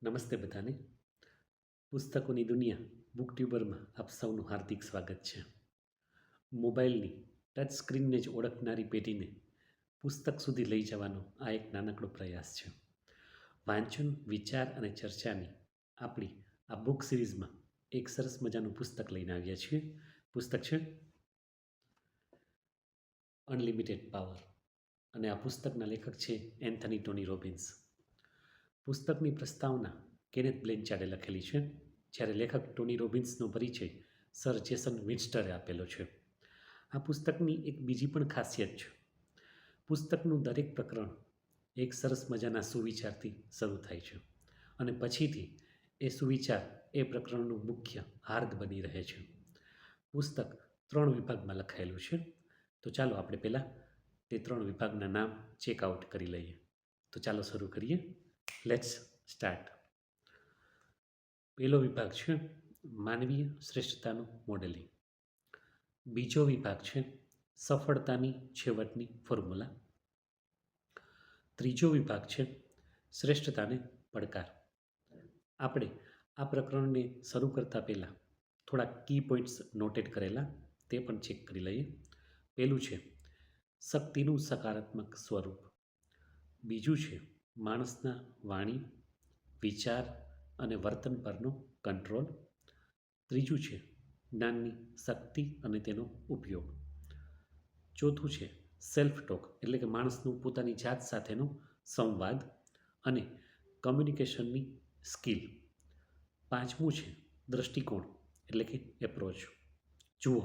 નમસ્તે બધાને. પુસ્તકોની દુનિયા બુકટ્યુબરમાં આપ સૌનું હાર્દિક સ્વાગત છે. મોબાઈલની ટચ સ્ક્રીનને જ ઓળખનારી પેઢીને પુસ્તક સુધી લઈ જવાનો આ એક નાનકડો પ્રયાસ છે. વાંચન, વિચાર અને ચર્ચાની આપણી આ બુક સિરીઝમાં એક સરસ મજાનું પુસ્તક લઈને આવ્યા છીએ. પુસ્તક છે અનલિમિટેડ પાવર અને આ પુસ્તકના લેખક છે એન્થની ટોની રોબિન્સ. પુસ્તકની પ્રસ્તાવના કેનેથ બ્લેન્ચાર્ડે લખેલી છે, જ્યારે લેખક ટોની રોબિન્સનો પરિચય સર જેસન વિન્સ્ટરે આપેલો છે. આ પુસ્તકની એક બીજી પણ ખાસિયત છે. પુસ્તકનું દરેક પ્રકરણ એક સરસ મજાના સુવિચારથી શરૂ થાય છે અને પછીથી એ સુવિચાર એ પ્રકરણનું મુખ્ય હાર્દ બની રહે છે. પુસ્તક 3 વિભાગમાં લખાયેલું છે. તો ચાલો આપણે પહેલાં તે 3 વિભાગના નામ ચેકઆઉટ કરી લઈએ. તો ચાલો શરૂ કરીએ. Let's start. પહેલો વિભાગ છે માનવીય શ્રેષ્ઠતાનું મોડેલિંગ. બીજો વિભાગ છે સફળતાની છેવટની ફોર્મ્યુલા. ત્રીજો વિભાગ છે શ્રેષ્ઠતાને પડકાર. આપણે આ પ્રકરણને શરૂ કરતાં પહેલાં થોડા કી પોઈન્ટ્સ નોટેડ કરેલા તે પણ ચેક કરી લઈએ. પહેલું છે શક્તિનું સકારાત્મક સ્વરૂપ. બીજું છે માણસના વાણી, વિચાર અને વર્તન પરનો કંટ્રોલ. ત્રીજું છે જ્ઞાનની શક્તિ અને તેનો ઉપયોગ. ચોથું છે સેલ્ફ ટોક, એટલે કે માણસનું પોતાની જાત સાથેનો સંવાદ અને કમ્યુનિકેશનની સ્કિલ. પાંચમું છે દ્રષ્ટિકોણ, એટલે કે એપ્રોચ. જુઓ,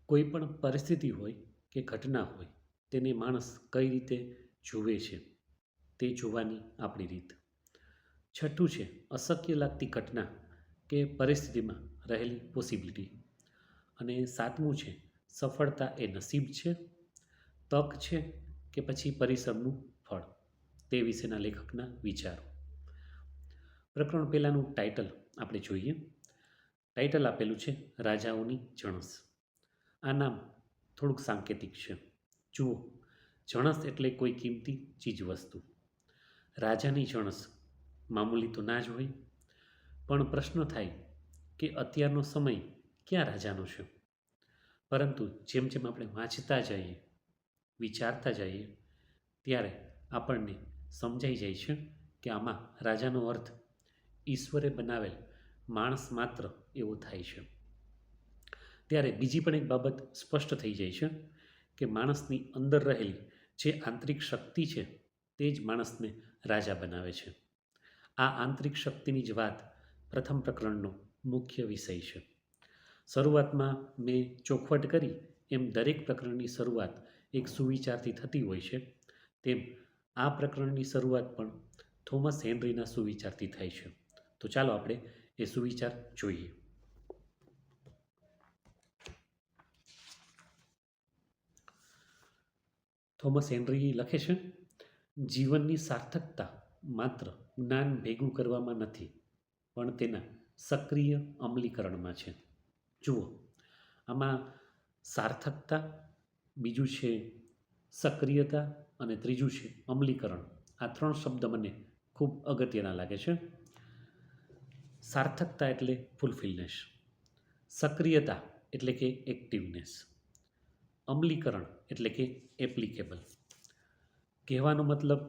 કોઈ પણ પરિસ્થિતિ હોય કે ઘટના હોય તેને માણસ કઈ રીતે જુએ છે તે જોવાની આપણી રીત. છઠ્ઠું છે અશક્ય લાગતી ઘટના કે પરિસ્થિતિમાં રહેલી પોસિબિલિટી. અને સાતમું છે સફળતા એ નસીબ છે, તક છે કે પછી પરિશ્રમનું ફળ, તે વિશેના લેખકના વિચારો. પ્રકરણ પહેલાંનું ટાઇટલ આપણે જોઈએ. ટાઇટલ આપેલું છે રાજાઓની જણસ. આ નામ થોડુંક સાંકેતિક છે. જુઓ, જણસ એટલે કોઈ કિંમતી ચીજવસ્તુ. રાજાની જણસ મામૂલી તો ના જ હોય, પણ પ્રશ્ન થાય કે અત્યારનો સમય ક્યાં રાજાનો છે? પરંતુ જેમ જેમ આપણે વાંચતા જઈએ, વિચારતા જઈએ, ત્યારે આપણને સમજાઈ જાય છે કે આમાં રાજાનો અર્થ ઈશ્વરે બનાવેલ માણસ માત્ર એવો થાય છે. ત્યારે બીજી પણ એક બાબત સ્પષ્ટ થઈ જાય છે કે માણસની અંદર રહેલી જે આંતરિક શક્તિ છે તે જ માણસને રાજા બનાવે છે. આ આંતરિક શક્તિની જ વાત પ્રથમ પ્રકરણનો મુખ્ય વિષય છે. શરૂઆતમાં મેં ચોખવટ કરી એમ દરેક પ્રકરણની શરૂઆત એક સુવિચારથી થતી હોય છે, તેમ આ પ્રકરણની શરૂઆત પણ થોમસ હેનરીના સુવિચારથી થાય છે. તો ચાલો આપણે એ સુવિચાર જોઈએ. થોમસ હેનરી લખે છે, જીવનની સાર્થકતા માત્ર જ્ઞાન ભેગું કરવામાં નથી, પણ તેના સક્રિય અમલીકરણમાં છે. જુઓ, આમાં સાર્થકતા, બીજું છે સક્રિયતા અને ત્રીજું છે અમલીકરણ. આ 3 શબ્દ મને ખૂબ અગત્યના લાગે છે. સાર્થકતા એટલે ફૂલફિલનેસ, સક્રિયતા એટલે કે એક્ટિવનેસ, અમલીકરણ એટલે કે એપ્લિકેબલ. કહેવાનો મતલબ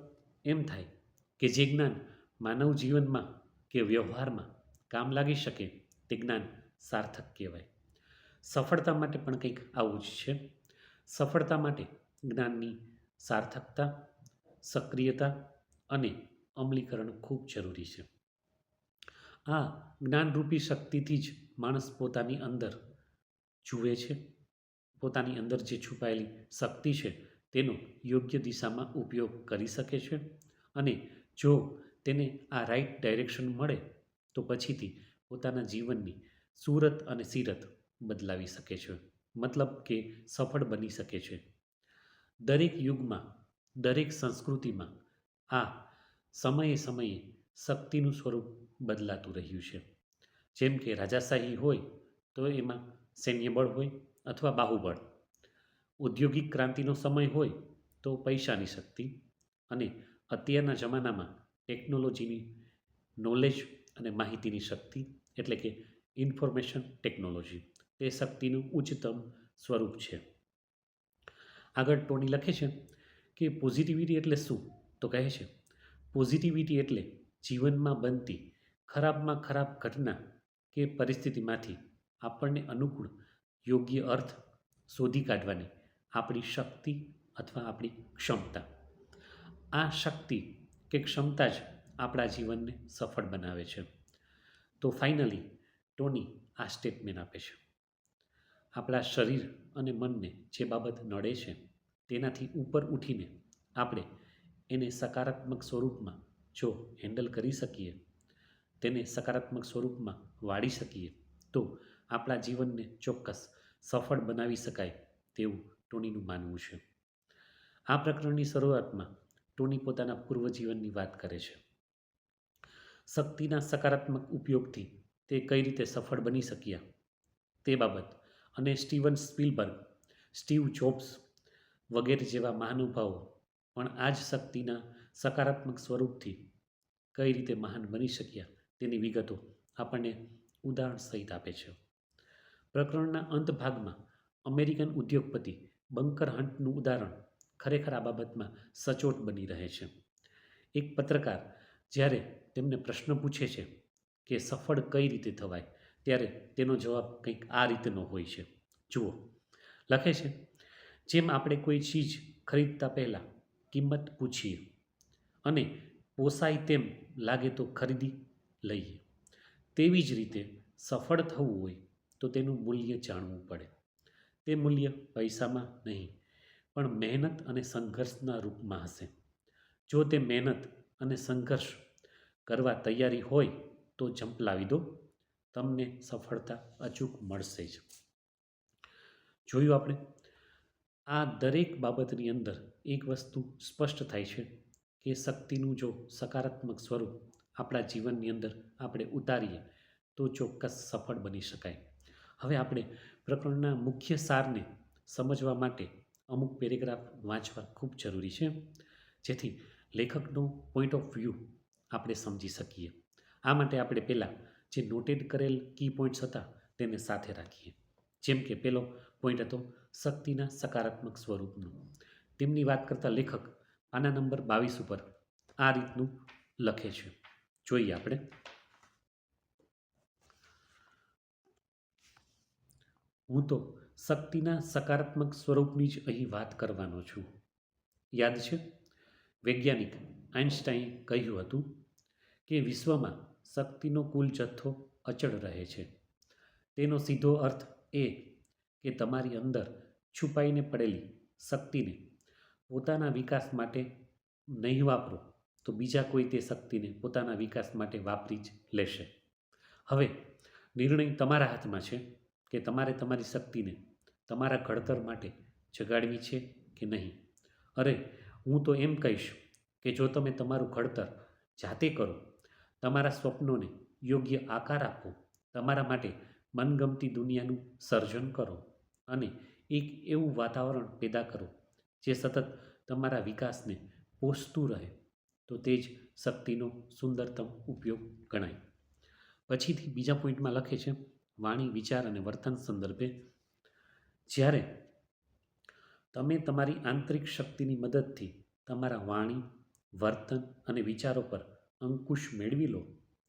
એમ થાય કે જે જ્ઞાન માનવ જીવનમાં કે વ્યવહારમાં કામ લાગી શકે તે જ્ઞાન સાર્થક કહેવાય. સફળતા માટે પણ કંઈક આવું જ છે. સફળતા માટે જ્ઞાનની સાર્થકતા, સક્રિયતા અને અમલીકરણ ખૂબ જરૂરી છે. આ જ્ઞાનરૂપી શક્તિથી જ માણસ પોતાની અંદર જુએ છે, પોતાની અંદર જે છુપાયેલી શક્તિ છે તેનો યોગ્ય દિશામાં ઉપયોગ કરી શકે છે અને જો તેને આ રાઈટ ડાયરેક્શન મળે તો પછીથી પોતાના જીવનની સુરત અને સીરત બદલાવી શકે છે, મતલબ કે સફળ બની શકે છે. દરેક યુગમાં, દરેક સંસ્કૃતિમાં આ સમયે સમયે શક્તિનું સ્વરૂપ બદલાતું રહ્યું છે. જેમ કે રાજાશાહી હોય તો એમાં સૈન્ય બળ હોય અથવા બાહુબળ, ઔદ્યોગિક ક્રાંતિનો સમય હોય તો પૈસાની શક્તિ, અને અત્યારના જમાનામાં ટેકનોલોજીની નોલેજ અને માહિતીની શક્તિ એટલે કે ઇન્ફોર્મેશન ટેકનોલોજી તે શક્તિનું ઉચ્ચતમ સ્વરૂપ છે. આગળ ટોની લખે છે કે પોઝિટિવિટી એટલે શું? તો કહે છે પોઝિટિવિટી એટલે જીવનમાં બનતી ખરાબમાં ખરાબ ઘટના કે પરિસ્થિતિમાંથી આપણને અનુકૂળ યોગ્ય અર્થ શોધી કાઢવાની આપણી શક્તિ અથવા આપણી ક્ષમતા. આ શક્તિ કે ક્ષમતા જ આપણા જીવનને સફળ બનાવે છે. તો ફાઇનલી ટોની આ સ્ટેટમેન્ટ આપે છે આપણા શરીર અને મનને જે બાબત નડે છે તેનાથી ઉપર ઉઠીને આપણે એને સકારાત્મક સ્વરૂપમાં જો હેન્ડલ કરી શકીએ, તેને સકારાત્મક સ્વરૂપમાં વાળી શકીએ તો આપણા જીવનને ચોક્કસ સફળ બનાવી શકાય તેવું ટોનીનું માનવું છે. આ પ્રકરણની શરૂઆતમાં ટોની પોતાના પૂર્વજીવનની વાત કરે છે. શક્તિના સકારાત્મક ઉપયોગથી તે કઈ રીતે સફળ બની શક્યા તે બાબત અને સ્ટીવન સ્પીલબર્ગ, સ્ટીવ જોબ્સ વગેરે જેવા મહાનુભાવો પણ આ જ શક્તિના સકારાત્મક સ્વરૂપથી કઈ રીતે મહાન બની શક્યા તેની વિગતો આપણને ઉદાહરણ સહિત આપે છે. પ્રકરણના અંત ભાગમાં અમેરિકન ઉદ્યોગપતિ બંકર હન્ટનું ઉદાહરણ ખરેખર આ બાબતમાં સચોટ બની રહે છે. એક પત્રકાર જ્યારે તેમને પ્રશ્ન પૂછે છે કે સફળ કઈ રીતે થવાય, ત્યારે તેનો જવાબ કંઈક આ રીતનો હોય છે. જુઓ, લખે છે જેમ આપણે કોઈ ચીજ ખરીદતા પહેલાં કિંમત પૂછીએ અને પોસાય તેમ લાગે તો ખરીદી લઈએ, તેવી જ રીતે સફળ થવું હોય તો તેનું મૂલ્ય જાણવું પડે. તે મૂલ્ય પૈસામાં નહીં પણ મહેનત અને સંઘર્ષના રૂપમાં હશે. જો તે મહેનત અને સંઘર્ષ કરવા તૈયારી હોય તો ઝંપલાવી દો, તમને સફળતા અચૂક મળશે જ. જોયું આપણે, આ દરેક બાબતની અંદર એક વસ્તુ સ્પષ્ટ થાય છે કે શક્તિનું જો સકારાત્મક સ્વરૂપ આપણા જીવનની અંદર આપણે ઉતારીએ તો ચોક્કસ સફળ બની શકાય. હવે આપણે પ્રકરણના મુખ્ય સારને સમજવા માટે અમુક પેરેગ્રાફ વાંચવા ખૂબ જરૂરી છે, જેથી લેખકનો પોઈન્ટ ઓફ વ્યૂ આપણે સમજી શકીએ. આ માટે આપણે પહેલાં જે નોટેડ કરેલ કી પોઈન્ટ્સ હતા તેને સાથે રાખીએ. જેમ કે પહેલો પોઈન્ટ હતો શક્તિના સકારાત્મક સ્વરૂપનો. તેમની વાત કરતા લેખક પાના નંબર 22 ઉપર આ રીતનું લખે છે. જોઈએ આપણે. હું તો શક્તિના સકારાત્મક સ્વરૂપની જ અહીં વાત કરવાનો છું. યાદ છે, વૈજ્ઞાનિક આઇન્સ્ટાઈને કહ્યું હતું કે વિશ્વમાં શક્તિનો કુલ જથ્થો અચળ રહે છે. તેનો સીધો અર્થ એ કે તમારી અંદર છુપાઈને પડેલી શક્તિને પોતાના વિકાસ માટે નહીં વાપરો તો બીજા કોઈ તે શક્તિને પોતાના વિકાસ માટે વાપરી જ લેશે. હવે નિર્ણય તમારા હાથમાં છે કે તમારે તમારી શક્તિને તમારા ઘડતર માટે જગાડવી છે કે નહીં. અરે, હું તો એમ કહીશ કે જો તમે તમારું ઘડતર જાતે કરો, તમારા સ્વપ્નોને યોગ્ય આકાર આપો, તમારા માટે મનગમતી દુનિયાનું સર્જન કરો અને એક એવું વાતાવરણ પેદા કરો જે સતત તમારા વિકાસને પોષતું રહે, તો તે જ શક્તિનો સુંદરતમ ઉપયોગ ગણાય. પછીથી બીજા પોઈન્ટમાં લખે છે વાણી, વિચાર અને વર્તન સંદર્ભે જ્યારે તમે તમારી આંતરિક શક્તિની મદદથી તમારા વાણી, વર્તન અને વિચારો પર અંકુશ મેળવી લો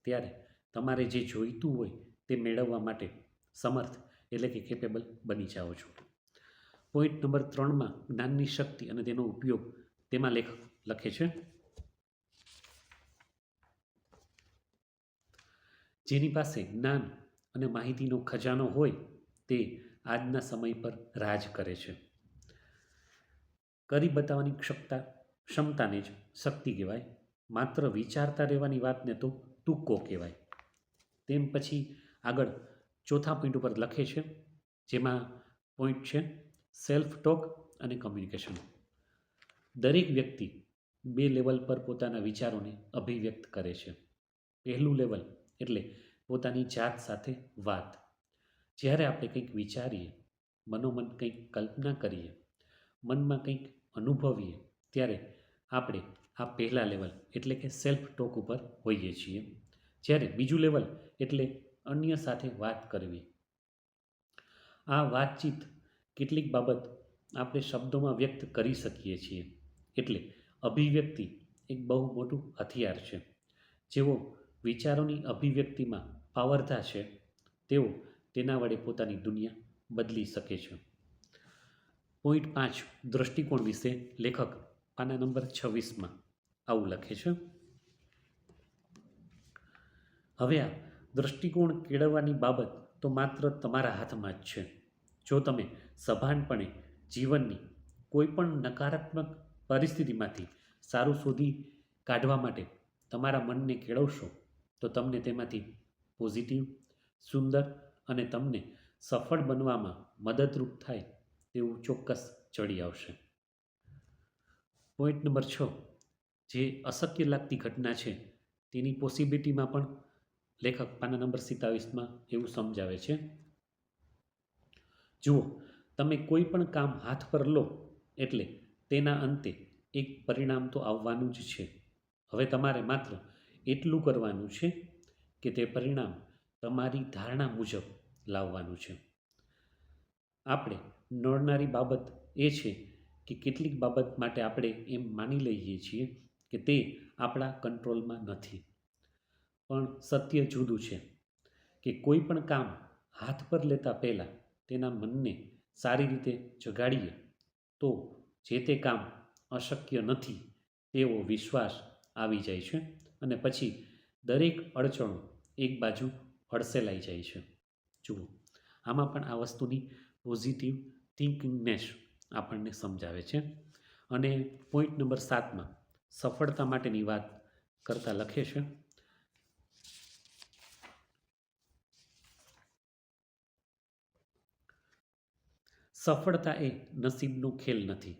ત્યારે તમારે જે જોઈતું હોય તે મેળવવા માટે સમર્થ એટલે કે કેપેબલ બની જાઓ છો. પોઈન્ટ નંબર 3માં જ્ઞાનની શક્તિ અને તેનો ઉપયોગ, તેમાં લેખક લખે છે જેની પાસે જ્ઞાન અને માહિતીનો ખજાનો હોય તે આજના સમય પર રાજ કરે છે. કરી બતાવવાની ક્ષમતાને જ શક્તિ કહેવાય, માત્ર વિચારતા રહેવાની વાતને તો તુક્કો કહેવાય. તેમ પછી આગળ ચોથા પોઈન્ટ ઉપર લખે છે, જેમાં પોઈન્ટ છે સેલ્ફ ટોક અને કમ્યુનિકેશન. દરેક વ્યક્તિ 2 લેવલ પર પોતાના વિચારોને અભિવ્યક્ત કરે છે. પહેલું લેવલ એટલે પોતાની જાત સાથે વાત. જ્યારે આપણે કંઈક વિચારીએ, મનોમન કંઈક કલ્પના કરીએ, મનમાં કંઈક અનુભવીએ, ત્યારે આપણે આ પહેલા લેવલ એટલે કે સેલ્ફ ટોક ઉપર હોઈએ છીએ. જ્યારે બીજું લેવલ એટલે અન્ય સાથે વાત કરવી. આ વાતચીત કેટલીક બાબત આપણે શબ્દોમાં વ્યક્ત કરી શકીએ છીએ. એટલે અભિવ્યક્તિ એક બહુ મોટું હથિયાર છે. જેઓ વિચારોની અભિવ્યક્તિમાં પાવરધા છે તેઓ તેના વડે પોતાની દુનિયા બદલી શકે છે. પોઈન્ટ 5 દૃષ્ટિકોણ વિશે લેખક પાના નંબર 26માં આવું લખે છે. હવે આ દૃષ્ટિકોણ કેળવવાની બાબત તો માત્ર તમારા હાથમાં જ છે. જો તમે સભાનપણે જીવનની કોઈ પણ નકારાત્મક પરિસ્થિતિમાંથી સારું શોધી કાઢવા માટે તમારા મનને કેળવશો તો તમને તેમાંથી પોઝિટિવ, સુંદર અને તમને સફળ બનવામાં મદદરૂપ થાય તેવું ચોક્કસ ચડી આવશે. પોઈન્ટ નંબર 6 જે અશક્ય લાગતી ઘટના છે તેની પોસિબિલિટીમાં પણ લેખક પાના નંબર 27માં એવું સમજાવે છે. જુઓ, તમે કોઈ પણ કામ હાથ પર લો એટલે તેના અંતે એક પરિણામ તો આવવાનું જ છે. હવે તમારે માત્ર એટલું કરવાનું છે કે તે પરિણામ તમારી ધારણા મુજબ લાવવાનું છે. આપણે નડનારી બાબત એ છે કે કેટલીક બાબત માટે આપણે એમ માની લઈએ છીએ કે તે આપણા કંટ્રોલમાં નથી. પણ સત્ય જુદું છે કે કોઈ પણ કામ હાથ પર લેતા પહેલાં તેના મનને સારી રીતે જગાડીએ તો જે તે કામ અશક્ય નથી તેવો વિશ્વાસ આવી જાય છે અને પછી દરેક અડચણો એક બાજુ હડસેલાઈ જાય છે. જુઓ, આમાં પણ આ વસ્તુની પોઝિટિવ થિંકિંગનેસ આપણને સમજાવે છે. અને પોઈન્ટ નંબર 7માં સફળતા માટેની વાત કરતાં લખે છે. સફળતા એ નસીબનો ખેલ નથી.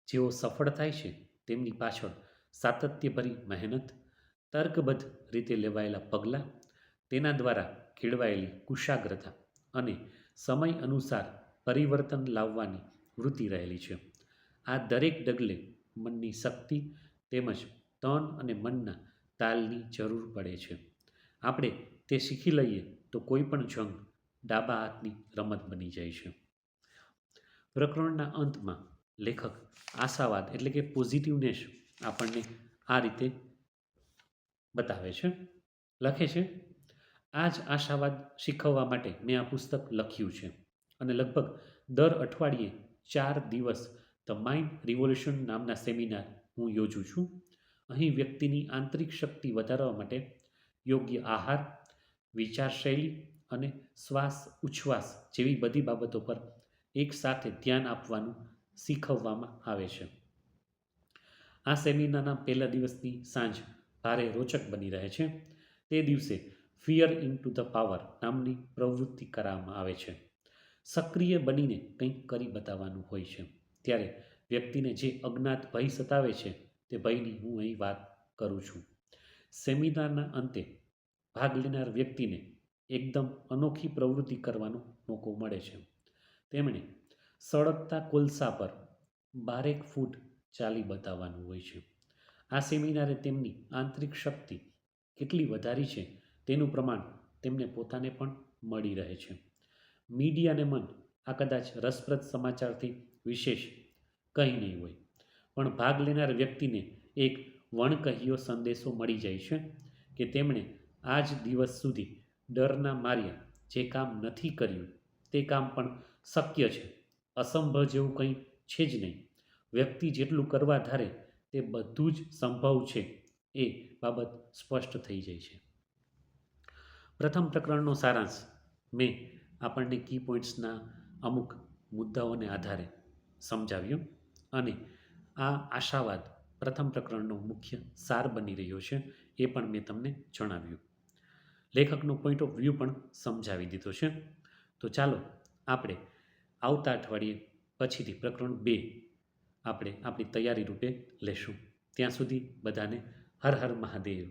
જેઓ સફળ થાય છે તેમની પાછળ સાતત્યભરી મહેનત, તર્કબદ્ધ રીતે લેવાયેલા પગલાં, તેના દ્વારા કેળવાયેલી કુશાગ્રતા અને સમય અનુસાર પરિવર્તન લાવવાની વૃત્તિ રહેલી છે. આ દરેક ડગલે મનની શક્તિ તેમજ તન અને મનના તાલની જરૂર પડે છે. આપણે તે શીખી લઈએ તો કોઈ પણ જંગ ડાબા હાથની રમત બની જાય છે. પ્રકરણના અંતમાં લેખક આશાવાદ એટલે કે પોઝિટિવનેસ આપણને આ રીતે બતાવે છે. લખે છે, આ જ આશાવાદ શીખવવા માટે મેં આ પુસ્તક લખ્યું છે અને લગભગ દર અઠવાડિયે 4 દિવસ ધ માઇન્ડ રિવોલ્યુશન નામના સેમિનાર હું યોજું છું. અહીં વ્યક્તિની આંતરિક શક્તિ વધારવા માટે યોગ્ય આહાર, વિચારશૈલી અને શ્વાસ ઉચ્છ્વાસ જેવી બધી બાબતો પર એકસાથે ધ્યાન આપવાનું શીખવવામાં આવે છે. આ સેમિનારના પહેલા દિવસની સાંજ ભારે રોચક બની રહે છે. તે દિવસે ફિયર ઇન્ટુ ધ પાવર નામની પ્રવૃત્તિ કરવામાં આવે છે. સક્રિય બનીને કંઈક કરી બતાવવાનું હોય છે. ત્યારે વ્યક્તિને જે અજ્ઞાત ભય સતાવે છે તે ભયની હું અહીં વાત કરું છું. સેમિનારના અંતે ભાગ લેનાર વ્યક્તિને એકદમ અનોખી પ્રવૃત્તિ કરવાનો મોકો મળે છે. તેમણે સળગતા કોલસા પર 12 ફૂટ ચાલી બતાવવાનું હોય છે. આ સેમિનારે તેમની આંતરિક શક્તિ કેટલી વધારી છે તેનું પ્રમાણ તેમને પોતાને પણ મળી રહે છે. મીડિયાને મન આ કદાચ રસપ્રદ સમાચારથી વિશેષ કંઈ નહીં હોય, પણ ભાગ લેનાર વ્યક્તિને એક વણકહ્યો સંદેશો મળી જાય છે કે તેમણે આજ દિવસ સુધી ડરના માર્યા જે કામ નથી કર્યું તે કામ પણ શક્ય છે. અસંભવ જેવું કંઈ છે જ નહીં. વ્યક્તિ જેટલું કરવા ધારે તે બધું જ સંભવ છે એ બાબત સ્પષ્ટ થઈ જાય છે. પ્રથમ પ્રકરણનો સારાંશ મેં આપણને કી પોઈન્ટ્સના અમુક મુદ્દાઓને આધારે સમજાવ્યો અને આ આશાવાદ પ્રથમ પ્રકરણનો મુખ્ય સાર બની રહ્યો છે એ પણ મેં તમને જણાવ્યું. લેખકનો પોઈન્ટ ઓફ વ્યૂ પણ સમજાવી દીધો છે. તો ચાલો આપણે આવતા અઠવાડિયે પછીથી પ્રકરણ 2 આપણે આપણી તૈયારી રૂપે લેશું. ત્યાં સુધી બધાને હર હર મહાદેવ.